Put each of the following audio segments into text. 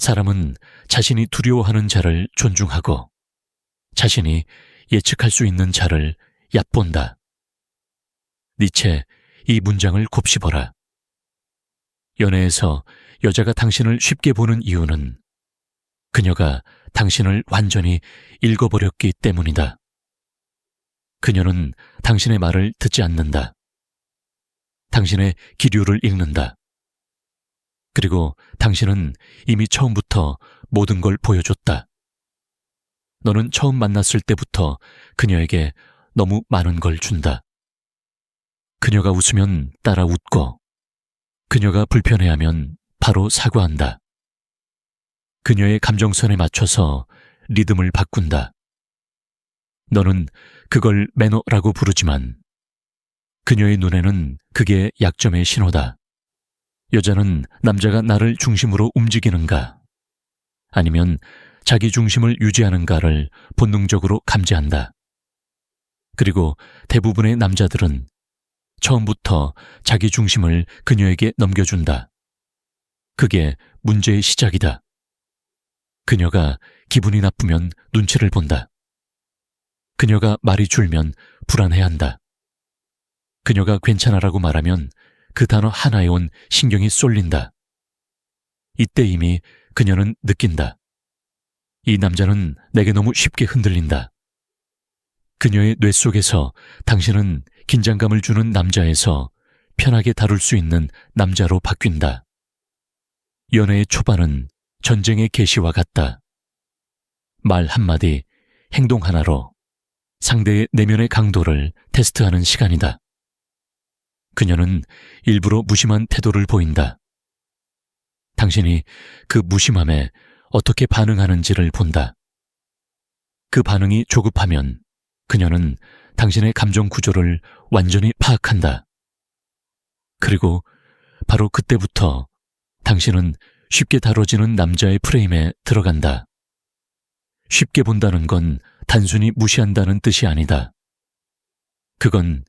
사람은 자신이 두려워하는 자를 존중하고 자신이 예측할 수 있는 자를 얕본다. 니체, 이 문장을 곱씹어라. 연애에서 여자가 당신을 쉽게 보는 이유는 그녀가 당신을 완전히 읽어버렸기 때문이다. 그녀는 당신의 말을 듣지 않는다. 당신의 기류를 읽는다. 그리고 당신은 이미 처음부터 모든 걸 보여줬다. 너는 처음 만났을 때부터 그녀에게 너무 많은 걸 준다. 그녀가 웃으면 따라 웃고, 그녀가 불편해하면 바로 사과한다. 그녀의 감정선에 맞춰서 리듬을 바꾼다. 너는 그걸 매너라고 부르지만 그녀의 눈에는 그게 약점의 신호다. 여자는 남자가 나를 중심으로 움직이는가 아니면 자기 중심을 유지하는가를 본능적으로 감지한다. 그리고 대부분의 남자들은 처음부터 자기 중심을 그녀에게 넘겨준다. 그게 문제의 시작이다. 그녀가 기분이 나쁘면 눈치를 본다. 그녀가 말이 줄면 불안해한다. 그녀가 괜찮아라고 말하면 그 단어 하나에 온 신경이 쏠린다. 이때 이미 그녀는 느낀다. 이 남자는 내게 너무 쉽게 흔들린다. 그녀의 뇌 속에서 당신은 긴장감을 주는 남자에서 편하게 다룰 수 있는 남자로 바뀐다. 연애의 초반은 전쟁의 개시와 같다. 말 한마디, 행동 하나로 상대의 내면의 강도를 테스트하는 시간이다. 그녀는 일부러 무심한 태도를 보인다. 당신이 그 무심함에 어떻게 반응하는지를 본다. 그 반응이 조급하면 그녀는 당신의 감정 구조를 완전히 파악한다. 그리고 바로 그때부터 당신은 쉽게 다뤄지는 남자의 프레임에 들어간다. 쉽게 본다는 건 단순히 무시한다는 뜻이 아니다. 그건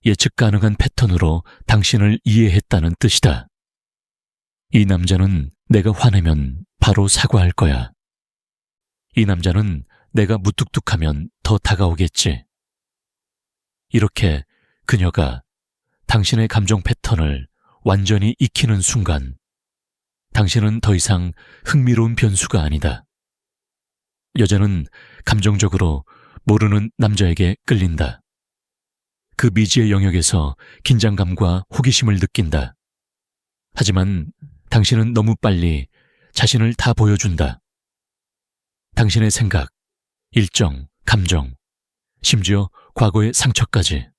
예측 가능한 패턴으로 당신을 이해했다는 뜻이다. 이 남자는 내가 화내면 바로 사과할 거야. 이 남자는 내가 무뚝뚝하면 더 다가오겠지. 이렇게 그녀가 당신의 감정 패턴을 완전히 익히는 순간 당신은 더 이상 흥미로운 변수가 아니다. 여자는 감정적으로 모르는 남자에게 끌린다. 그 미지의 영역에서 긴장감과 호기심을 느낀다. 하지만 당신은 너무 빨리 자신을 다 보여준다. 당신의 생각, 일정, 감정, 심지어 과거의 상처까지.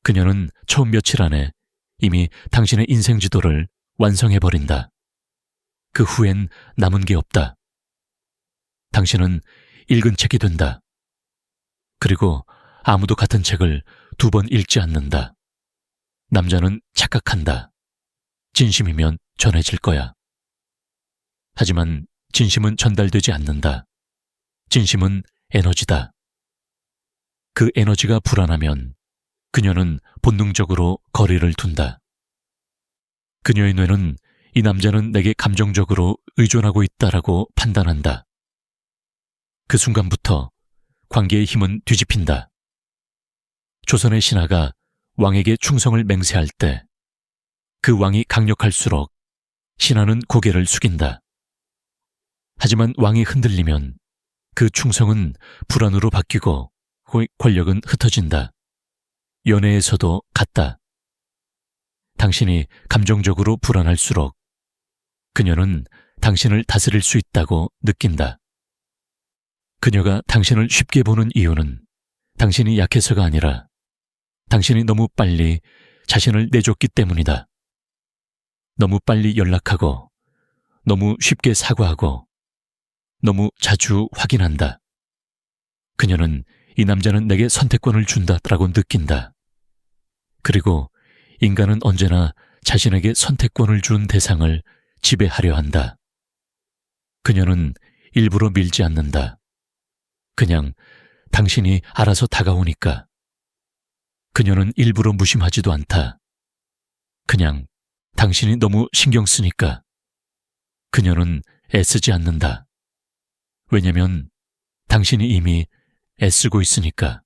그녀는 처음 며칠 안에 이미 당신의 인생 지도를 완성해버린다. 그 후엔 남은 게 없다. 당신은 읽은 책이 된다. 그리고 아무도 같은 책을 2번 읽지 않는다. 남자는 착각한다. 진심이면 전해질 거야. 하지만 진심은 전달되지 않는다. 진심은 에너지다. 그 에너지가 불안하면 그녀는 본능적으로 거리를 둔다. 그녀의 뇌는 이 남자는 내게 감정적으로 의존하고 있다라고 판단한다. 그 순간부터 관계의 힘은 뒤집힌다. 조선의 신하가 왕에게 충성을 맹세할 때 그 왕이 강력할수록 신하는 고개를 숙인다. 하지만 왕이 흔들리면 그 충성은 불안으로 바뀌고 권력은 흩어진다. 연애에서도 같다. 당신이 감정적으로 불안할수록 그녀는 당신을 다스릴 수 있다고 느낀다. 그녀가 당신을 쉽게 보는 이유는 당신이 약해서가 아니라 당신이 너무 빨리 자신을 내줬기 때문이다. 너무 빨리 연락하고 너무 쉽게 사과하고 너무 자주 확인한다. 그녀는 이 남자는 내게 선택권을 준다라고 느낀다. 그리고 인간은 언제나 자신에게 선택권을 준 대상을 지배하려 한다. 그녀는 일부러 밀지 않는다. 그냥 당신이 알아서 다가오니까. 그녀는 일부러 무심하지도 않다. 그냥 당신이 너무 신경 쓰니까. 그녀는 애쓰지 않는다. 왜냐면 당신이 이미 애쓰고 있으니까.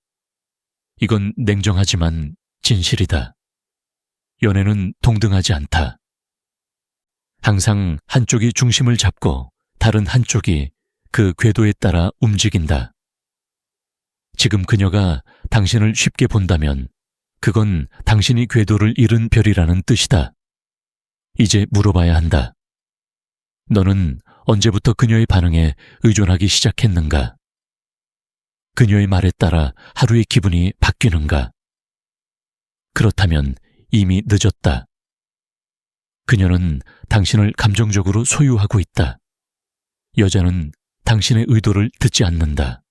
이건 냉정하지만 진실이다. 연애는 동등하지 않다. 항상 한쪽이 중심을 잡고 다른 한쪽이 그 궤도에 따라 움직인다. 지금 그녀가 당신을 쉽게 본다면 그건 당신이 궤도를 잃은 별이라는 뜻이다. 이제 물어봐야 한다. 너는 언제부터 그녀의 반응에 의존하기 시작했는가? 그녀의 말에 따라 하루의 기분이 바뀌는가? 그렇다면 이미 늦었다. 그녀는 당신을 감정적으로 소유하고 있다. 여자는 당신의 의도를 듣지 않는다.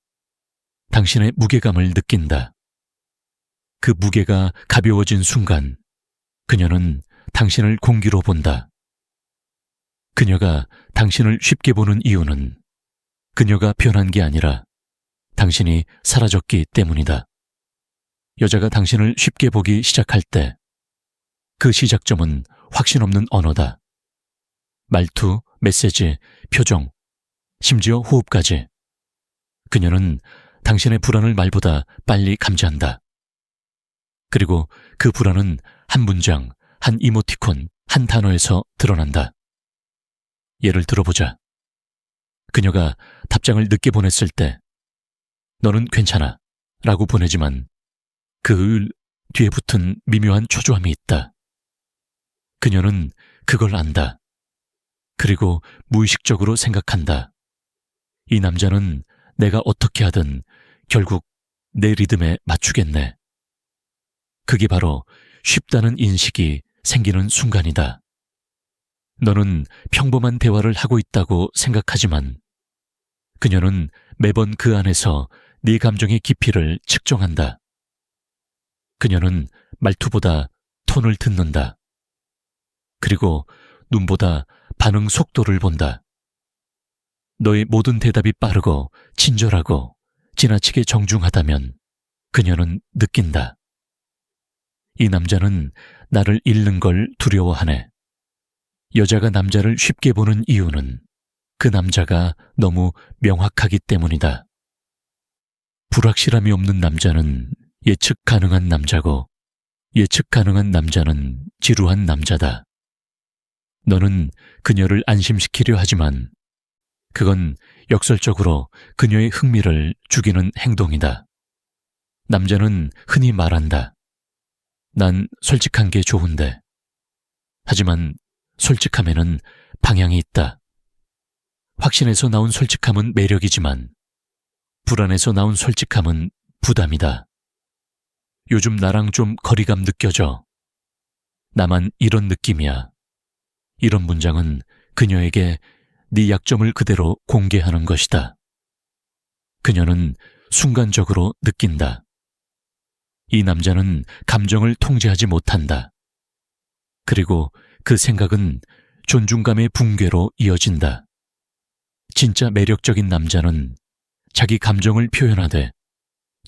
당신의 무게감을 느낀다. 그 무게가 가벼워진 순간 그녀는 당신을 공기로 본다. 그녀가 당신을 쉽게 보는 이유는 그녀가 변한 게 아니라 당신이 사라졌기 때문이다. 여자가 당신을 쉽게 보기 시작할 때 그 시작점은 확신 없는 언어다. 말투, 메시지, 표정, 심지어 호흡까지. 그녀는 당신의 불안을 말보다 빨리 감지한다. 그리고 그 불안은 한 문장, 한 이모티콘, 한 단어에서 드러난다. 예를 들어보자. 그녀가 답장을 늦게 보냈을 때 너는 괜찮아 라고 보내지만 그 뒤에 붙은 미묘한 초조함이 있다. 그녀는 그걸 안다. 그리고 무의식적으로 생각한다. 이 남자는 내가 어떻게 하든 결국 내 리듬에 맞추겠네. 그게 바로 쉽다는 인식이 생기는 순간이다. 너는 평범한 대화를 하고 있다고 생각하지만 그녀는 매번 그 안에서 네 감정의 깊이를 측정한다. 그녀는 말투보다 톤을 듣는다. 그리고 눈보다 반응 속도를 본다. 너의 모든 대답이 빠르고 친절하고 지나치게 정중하다면 그녀는 느낀다. 이 남자는 나를 잃는 걸 두려워하네. 여자가 남자를 쉽게 보는 이유는 그 남자가 너무 명확하기 때문이다. 불확실함이 없는 남자는 예측 가능한 남자고 예측 가능한 남자는 지루한 남자다. 너는 그녀를 안심시키려 하지만 그건 역설적으로 그녀의 흥미를 죽이는 행동이다. 남자는 흔히 말한다. 난 솔직한 게 좋은데. 하지만 솔직함에는 방향이 있다. 확신에서 나온 솔직함은 매력이지만 불안에서 나온 솔직함은 부담이다. 요즘 나랑 좀 거리감 느껴져. 나만 이런 느낌이야. 이런 문장은 그녀에게 네 약점을 그대로 공개하는 것이다. 그녀는 순간적으로 느낀다. 이 남자는 감정을 통제하지 못한다. 그리고 그 생각은 존중감의 붕괴로 이어진다. 진짜 매력적인 남자는 자기 감정을 표현하되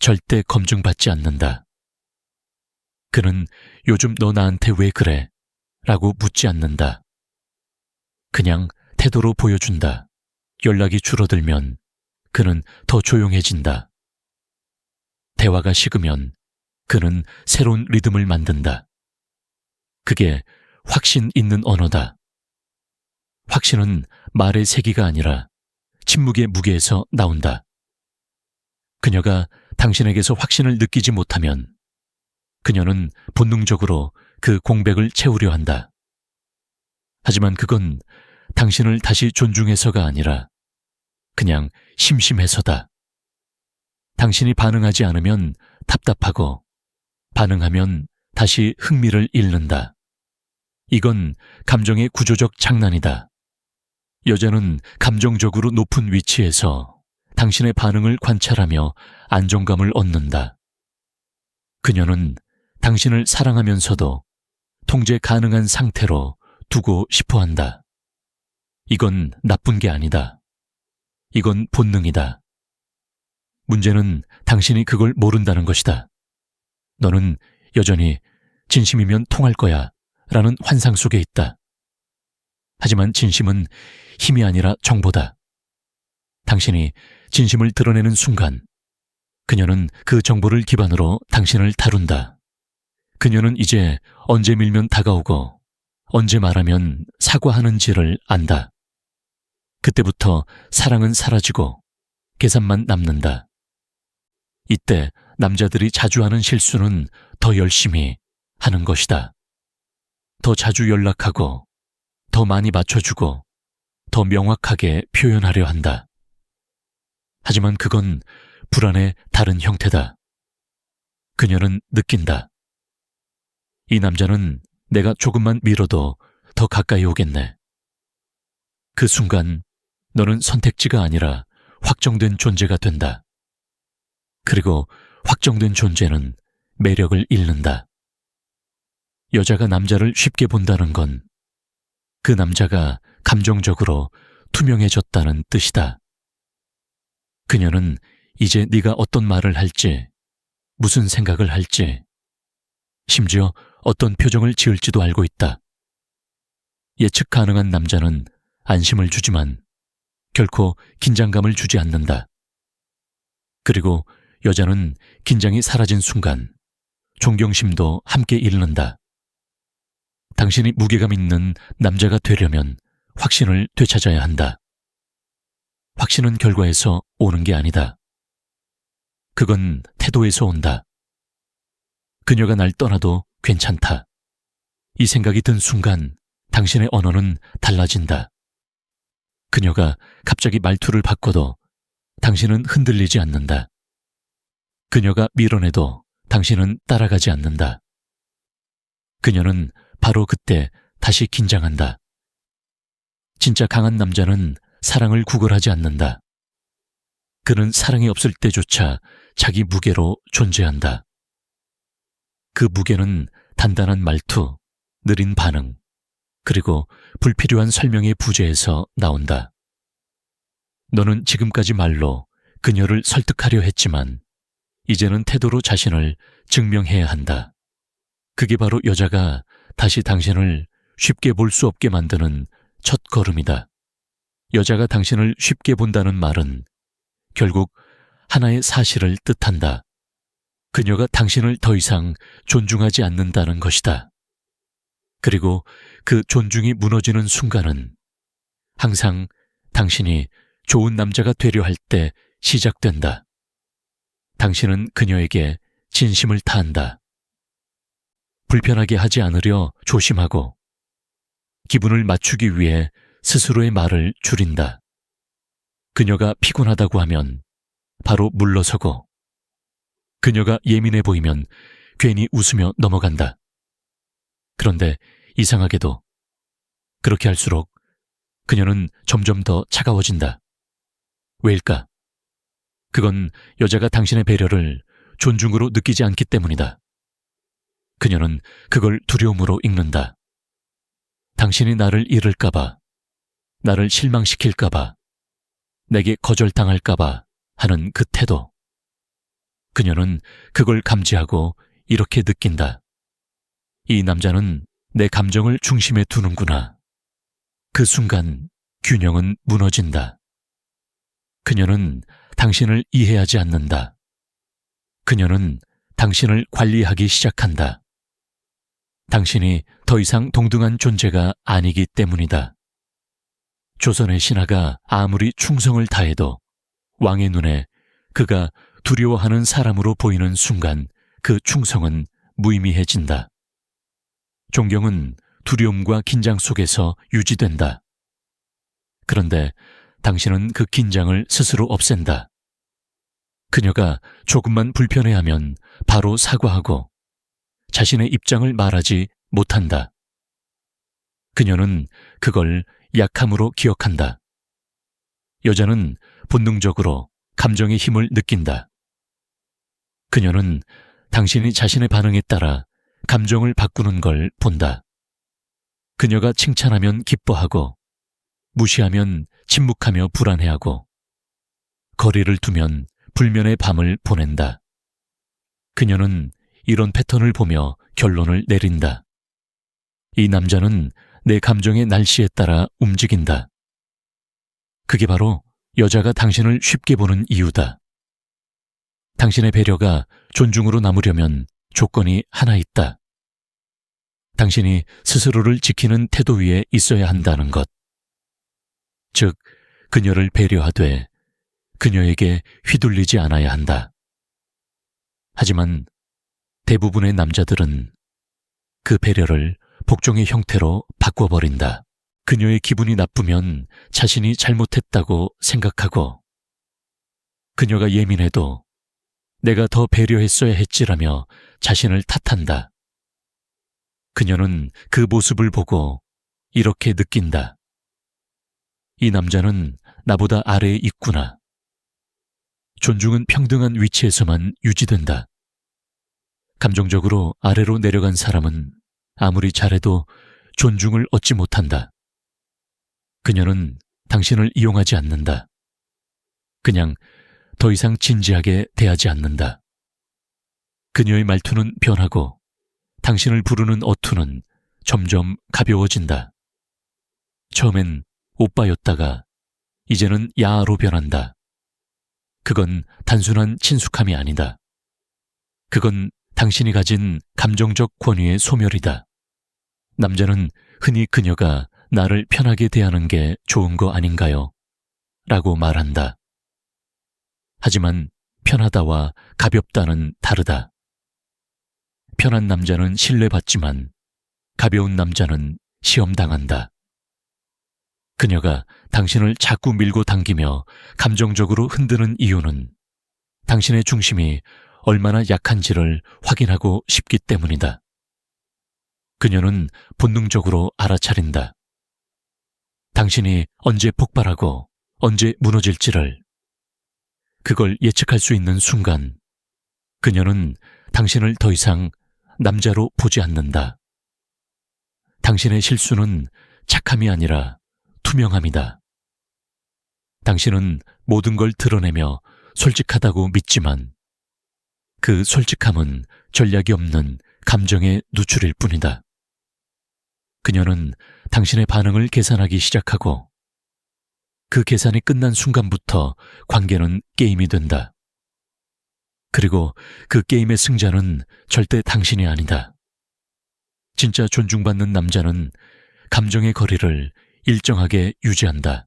절대 검증받지 않는다. 그는 요즘 너 나한테 왜 그래? 라고 묻지 않는다. 그냥 태도로 보여준다. 연락이 줄어들면 그는 더 조용해진다. 대화가 식으면 그는 새로운 리듬을 만든다. 그게 확신 있는 언어다. 확신은 말의 세기가 아니라 침묵의 무게에서 나온다. 그녀가 당신에게서 확신을 느끼지 못하면 그녀는 본능적으로 그 공백을 채우려 한다. 하지만 그건 당신을 다시 존중해서가 아니라 그냥 심심해서다. 당신이 반응하지 않으면 답답하고 반응하면 다시 흥미를 잃는다. 이건 감정의 구조적 장난이다. 여자는 감정적으로 높은 위치에서 당신의 반응을 관찰하며 안정감을 얻는다. 그녀는 당신을 사랑하면서도 통제 가능한 상태로 두고 싶어 한다. 이건 나쁜 게 아니다. 이건 본능이다. 문제는 당신이 그걸 모른다는 것이다. 너는 여전히 진심이면 통할 거야 라는 환상 속에 있다. 하지만 진심은 힘이 아니라 정보다. 당신이 진심을 드러내는 순간 그녀는 그 정보를 기반으로 당신을 다룬다. 그녀는 이제 언제 밀면 다가오고 언제 말하면 사과하는지를 안다. 그때부터 사랑은 사라지고 계산만 남는다. 이때 남자들이 자주 하는 실수는 더 열심히 하는 것이다. 더 자주 연락하고 더 많이 맞춰주고 더 명확하게 표현하려 한다. 하지만 그건 불안의 다른 형태다. 그녀는 느낀다. 이 남자는 내가 조금만 밀어도 더 가까이 오겠네. 그 순간 너는 선택지가 아니라 확정된 존재가 된다. 그리고 확정된 존재는 매력을 잃는다. 여자가 남자를 쉽게 본다는 건 그 남자가 감정적으로 투명해졌다는 뜻이다. 그녀는 이제 네가 어떤 말을 할지, 무슨 생각을 할지, 심지어 어떤 표정을 지을지도 알고 있다. 예측 가능한 남자는 안심을 주지만 결코 긴장감을 주지 않는다. 그리고 여자는 긴장이 사라진 순간 존경심도 함께 잃는다. 당신이 무게감 있는 남자가 되려면 확신을 되찾아야 한다. 확신은 결과에서 오는 게 아니다. 그건 태도에서 온다. 그녀가 날 떠나도 괜찮다. 이 생각이 든 순간 당신의 언어는 달라진다. 그녀가 갑자기 말투를 바꿔도 당신은 흔들리지 않는다. 그녀가 밀어내도 당신은 따라가지 않는다. 그녀는 바로 그때 다시 긴장한다. 진짜 강한 남자는 사랑을 구걸하지 않는다. 그는 사랑이 없을 때조차 자기 무게로 존재한다. 그 무게는 단단한 말투, 느린 반응, 그리고 불필요한 설명의 부재에서 나온다. 너는 지금까지 말로 그녀를 설득하려 했지만 이제는 태도로 자신을 증명해야 한다. 그게 바로 여자가 다시 당신을 쉽게 볼 수 없게 만드는 첫 걸음이다. 여자가 당신을 쉽게 본다는 말은 결국 하나의 사실을 뜻한다. 그녀가 당신을 더 이상 존중하지 않는다는 것이다. 그리고 그 존중이 무너지는 순간은 항상 당신이 좋은 남자가 되려 할 때 시작된다. 당신은 그녀에게 진심을 다한다. 불편하게 하지 않으려 조심하고 기분을 맞추기 위해 스스로의 말을 줄인다. 그녀가 피곤하다고 하면 바로 물러서고 그녀가 예민해 보이면 괜히 웃으며 넘어간다. 그런데 이상하게도 그렇게 할수록 그녀는 점점 더 차가워진다. 왜일까? 그건 여자가 당신의 배려를 존중으로 느끼지 않기 때문이다. 그녀는 그걸 두려움으로 읽는다. 당신이 나를 잃을까봐, 나를 실망시킬까봐, 내게 거절당할까봐 하는 그 태도. 그녀는 그걸 감지하고 이렇게 느낀다. 이 남자는 내 감정을 중심에 두는구나. 그 순간 균형은 무너진다. 그녀는 당신을 이해하지 않는다. 그녀는 당신을 관리하기 시작한다. 당신이 더 이상 동등한 존재가 아니기 때문이다. 조선의 신하가 아무리 충성을 다해도 왕의 눈에 그가 두려워하는 사람으로 보이는 순간 그 충성은 무의미해진다. 존경은 두려움과 긴장 속에서 유지된다. 그런데 당신은 그 긴장을 스스로 없앤다. 그녀가 조금만 불편해하면 바로 사과하고 자신의 입장을 말하지 못한다. 그녀는 그걸 약함으로 기억한다. 여자는 본능적으로 감정의 힘을 느낀다. 그녀는 당신이 자신의 반응에 따라 감정을 바꾸는 걸 본다. 그녀가 칭찬하면 기뻐하고 무시하면 침묵하며 불안해하고 거리를 두면 불면의 밤을 보낸다. 그녀는 이런 패턴을 보며 결론을 내린다. 이 남자는 내 감정의 날씨에 따라 움직인다. 그게 바로 여자가 당신을 쉽게 보는 이유다. 당신의 배려가 존중으로 남으려면 조건이 하나 있다. 당신이 스스로를 지키는 태도 위에 있어야 한다는 것. 즉, 그녀를 배려하되 그녀에게 휘둘리지 않아야 한다. 하지만 대부분의 남자들은 그 배려를 복종의 형태로 바꿔버린다. 그녀의 기분이 나쁘면 자신이 잘못했다고 생각하고, 그녀가 예민해도 내가 더 배려했어야 했지라며 자신을 탓한다. 그녀는 그 모습을 보고 이렇게 느낀다. 이 남자는 나보다 아래에 있구나. 존중은 평등한 위치에서만 유지된다. 감정적으로 아래로 내려간 사람은 아무리 잘해도 존중을 얻지 못한다. 그녀는 당신을 이용하지 않는다. 그냥 더 이상 진지하게 대하지 않는다. 그녀의 말투는 변하고 당신을 부르는 어투는 점점 가벼워진다. 처음엔 오빠였다가 이제는 야로 변한다. 그건 단순한 친숙함이 아니다. 그건 당신이 가진 감정적 권위의 소멸이다. 남자는 흔히 그녀가 나를 편하게 대하는 게 좋은 거 아닌가요? 라고 말한다. 하지만 편하다와 가볍다는 다르다. 편한 남자는 신뢰받지만 가벼운 남자는 시험당한다. 그녀가 당신을 자꾸 밀고 당기며 감정적으로 흔드는 이유는 당신의 중심이 얼마나 약한지를 확인하고 싶기 때문이다. 그녀는 본능적으로 알아차린다. 당신이 언제 폭발하고 언제 무너질지를, 그걸 예측할 수 있는 순간 그녀는 당신을 더 이상 남자로 보지 않는다. 당신의 실수는 착함이 아니라 투명함이다. 당신은 모든 걸 드러내며 솔직하다고 믿지만 그 솔직함은 전략이 없는 감정의 누출일 뿐이다. 그녀는 당신의 반응을 계산하기 시작하고 그 계산이 끝난 순간부터 관계는 게임이 된다. 그리고 그 게임의 승자는 절대 당신이 아니다. 진짜 존중받는 남자는 감정의 거리를 일정하게 유지한다.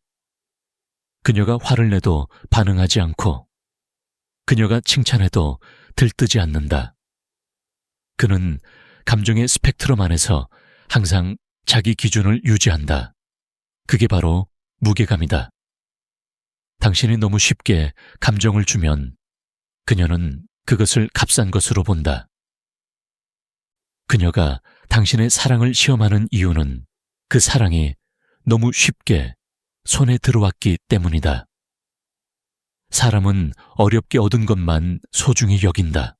그녀가 화를 내도 반응하지 않고 그녀가 칭찬해도 들뜨지 않는다. 그는 감정의 스펙트럼 안에서 항상 자기 기준을 유지한다. 그게 바로 무게감이다. 당신이 너무 쉽게 감정을 주면 그녀는 그것을 값싼 것으로 본다. 그녀가 당신의 사랑을 시험하는 이유는 그 사랑이 너무 쉽게 손에 들어왔기 때문이다. 사람은 어렵게 얻은 것만 소중히 여긴다.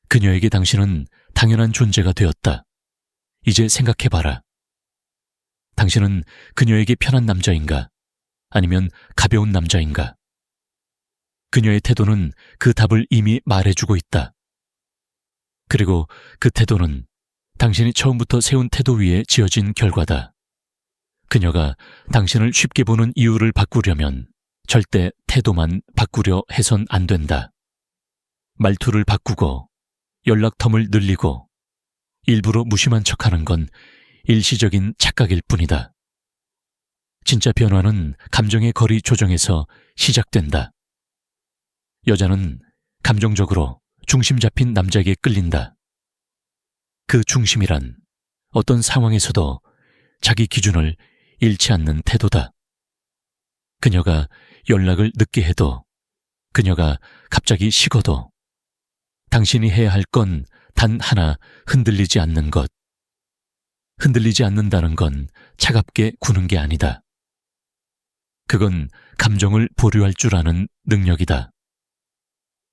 그녀에게 당신은 당연한 존재가 되었다. 이제 생각해봐라. 당신은 그녀에게 편한 남자인가? 아니면 가벼운 남자인가? 그녀의 태도는 그 답을 이미 말해주고 있다. 그리고 그 태도는 당신이 처음부터 세운 태도 위에 지어진 결과다. 그녀가 당신을 쉽게 보는 이유를 바꾸려면 절대 태도만 바꾸려 해선 안 된다. 말투를 바꾸고 연락텀을 늘리고 일부러 무심한 척하는 건 일시적인 착각일 뿐이다. 진짜 변화는 감정의 거리 조정에서 시작된다. 여자는 감정적으로 중심 잡힌 남자에게 끌린다. 그 중심이란 어떤 상황에서도 자기 기준을 잃지 않는 태도다. 그녀가 연락을 늦게 해도, 그녀가 갑자기 식어도 당신이 해야 할 건 단 하나, 흔들리지 않는 것. 흔들리지 않는다는 건 차갑게 구는 게 아니다. 그건 감정을 보류할 줄 아는 능력이다.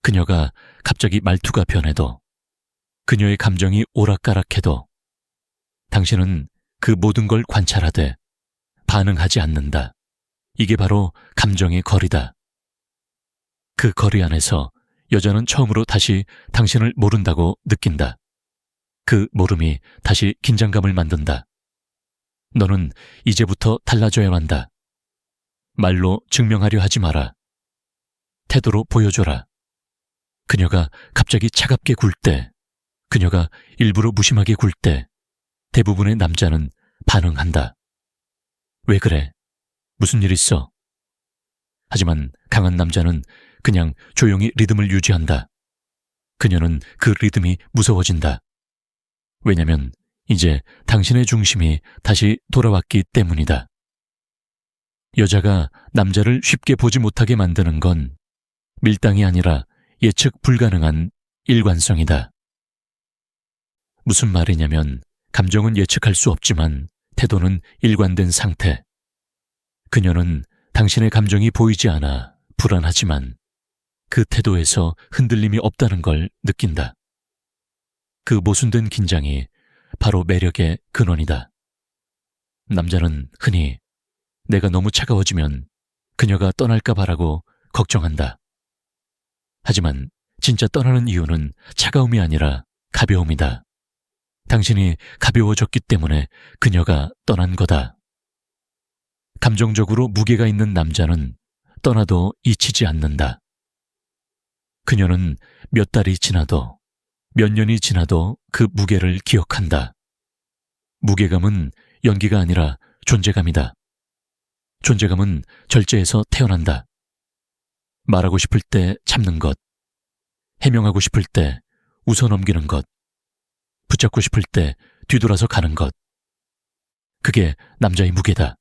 그녀가 갑자기 말투가 변해도, 그녀의 감정이 오락가락해도 당신은 그 모든 걸 관찰하되 반응하지 않는다. 이게 바로 감정의 거리다. 그 거리 안에서 여자는 처음으로 다시 당신을 모른다고 느낀다. 그 모름이 다시 긴장감을 만든다. 너는 이제부터 달라져야 한다. 말로 증명하려 하지 마라. 태도로 보여줘라. 그녀가 갑자기 차갑게 굴 때, 그녀가 일부러 무심하게 굴 때 대부분의 남자는 반응한다. 왜 그래? 무슨 일 있어? 하지만 강한 남자는 그냥 조용히 리듬을 유지한다. 그녀는 그 리듬이 무서워진다. 왜냐면 이제 당신의 중심이 다시 돌아왔기 때문이다. 여자가 남자를 쉽게 보지 못하게 만드는 건 밀당이 아니라 예측 불가능한 일관성이다. 무슨 말이냐면 감정은 예측할 수 없지만 태도는 일관된 상태. 그녀는 당신의 감정이 보이지 않아 불안하지만 그 태도에서 흔들림이 없다는 걸 느낀다. 그 모순된 긴장이 바로 매력의 근원이다. 남자는 흔히 내가 너무 차가워지면 그녀가 떠날까 봐라고 걱정한다. 하지만 진짜 떠나는 이유는 차가움이 아니라 가벼움이다. 당신이 가벼워졌기 때문에 그녀가 떠난 거다. 감정적으로 무게가 있는 남자는 떠나도 잊히지 않는다. 그녀는 몇 달이 지나도 몇 년이 지나도 그 무게를 기억한다. 무게감은 연기가 아니라 존재감이다. 존재감은 절제에서 태어난다. 말하고 싶을 때 참는 것, 해명하고 싶을 때 웃어넘기는 것, 붙잡고 싶을 때 뒤돌아서 가는 것. 그게 남자의 무게다.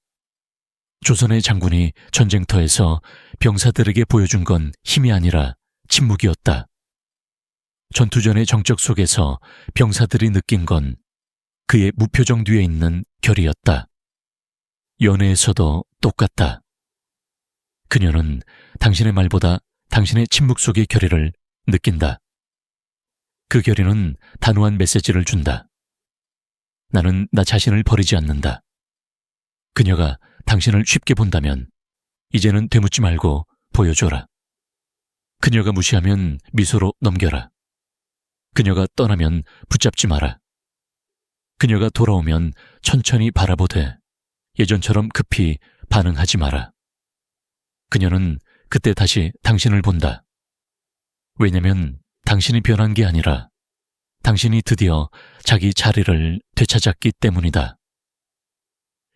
조선의 장군이 전쟁터에서 병사들에게 보여준 건 힘이 아니라 침묵이었다. 전투전의 정적 속에서 병사들이 느낀 건 그의 무표정 뒤에 있는 결의였다. 연애에서도 똑같다. 그녀는 당신의 말보다 당신의 침묵 속의 결의를 느낀다. 그 결의는 단호한 메시지를 준다. 나는 나 자신을 버리지 않는다. 그녀가 당신을 쉽게 본다면 이제는 되묻지 말고 보여줘라. 그녀가 무시하면 미소로 넘겨라. 그녀가 떠나면 붙잡지 마라. 그녀가 돌아오면 천천히 바라보되 예전처럼 급히 반응하지 마라. 그녀는 그때 다시 당신을 본다. 왜냐면 당신이 변한 게 아니라 당신이 드디어 자기 자리를 되찾았기 때문이다.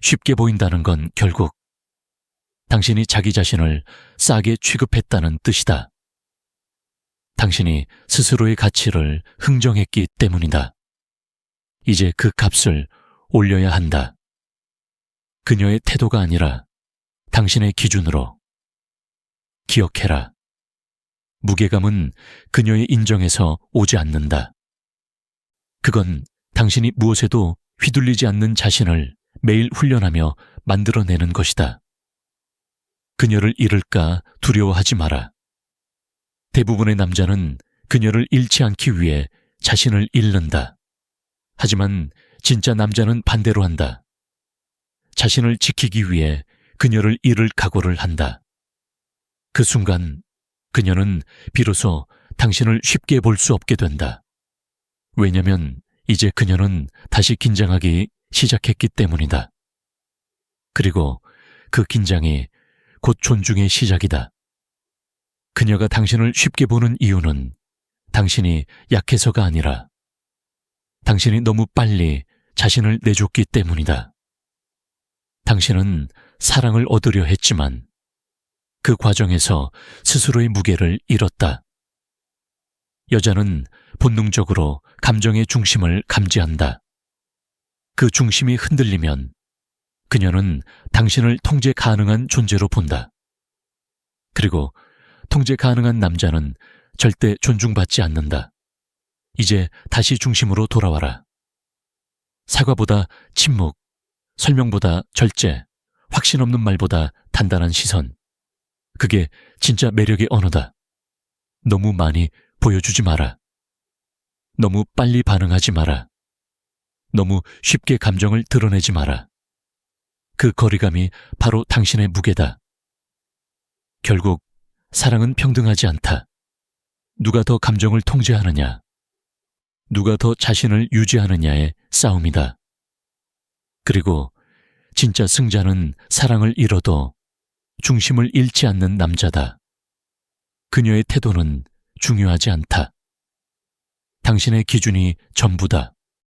쉽게 보인다는 건 결국 당신이 자기 자신을 싸게 취급했다는 뜻이다. 당신이 스스로의 가치를 흥정했기 때문이다. 이제 그 값을 올려야 한다. 그녀의 태도가 아니라 당신의 기준으로. 기억해라. 무게감은 그녀의 인정에서 오지 않는다. 그건 당신이 무엇에도 휘둘리지 않는 자신을 매일 훈련하며 만들어내는 것이다. 그녀를 잃을까 두려워하지 마라. 대부분의 남자는 그녀를 잃지 않기 위해 자신을 잃는다. 하지만 진짜 남자는 반대로 한다. 자신을 지키기 위해 그녀를 잃을 각오를 한다. 그 순간 그녀는 비로소 당신을 쉽게 볼 수 없게 된다. 왜냐면 이제 그녀는 다시 긴장하기 시작했기 때문이다. 그리고 그 긴장이 곧 존중의 시작이다. 그녀가 당신을 쉽게 보는 이유는 당신이 약해서가 아니라 당신이 너무 빨리 자신을 내줬기 때문이다. 당신은 사랑을 얻으려 했지만 그 과정에서 스스로의 무게를 잃었다. 여자는 본능적으로 감정의 중심을 감지한다. 그 중심이 흔들리면 그녀는 당신을 통제 가능한 존재로 본다. 그리고 통제 가능한 남자는 절대 존중받지 않는다. 이제 다시 중심으로 돌아와라. 사과보다 침묵, 설명보다 절제, 확신 없는 말보다 단단한 시선. 그게 진짜 매력의 언어다. 너무 많이 보여주지 마라. 너무 빨리 반응하지 마라. 너무 쉽게 감정을 드러내지 마라. 그 거리감이 바로 당신의 무게다. 결국 사랑은 평등하지 않다. 누가 더 감정을 통제하느냐, 누가 더 자신을 유지하느냐의 싸움이다. 그리고 진짜 승자는 사랑을 잃어도 중심을 잃지 않는 남자다. 그녀의 태도는 중요하지 않다. 당신의 기준이 전부다.